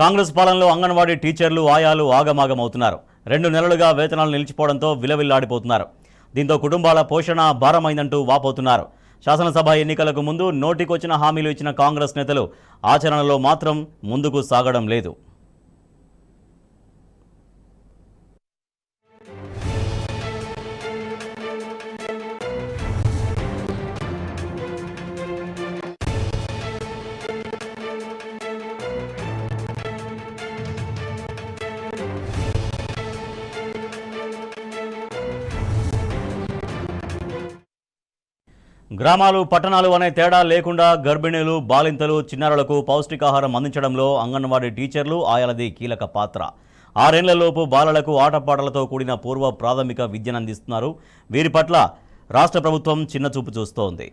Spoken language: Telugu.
కాంగ్రెస్ పాలనలో అంగన్వాడీ టీచర్లు ఆయాలు ఆగమాగమవుతున్నారు. 2 నెలలుగా వేతనాలు నిలిచిపోవడంతో విలవిల్లాడిపోతున్నారు. దీంతో కుటుంబాల పోషణ భారమైందంటూ వాపోతున్నారు. శాసనసభ ఎన్నికలకు ముందు నోటికొచ్చిన హామీలు ఇచ్చిన కాంగ్రెస్ నేతలు ఆచరణలో మాత్రం ముందుకు సాగడం లేదు. గ్రామాలు పట్టణాలు అనే తేడా లేకుండా గర్భిణీలు, బాలింతలు, చిన్నారులకు పౌష్టికాహారం అందించడంలో అంగన్వాడీ టీచర్లు, ఆయాలది కీలక పాత్ర. 6 ఏళ్లలోపు బాలలకు ఆటపాటలతో కూడిన పూర్వ ప్రాథమిక విద్యనందిస్తున్నారు. వీరి పట్ల రాష్ట్ర ప్రభుత్వం చిన్నచూపు చూస్తోంది.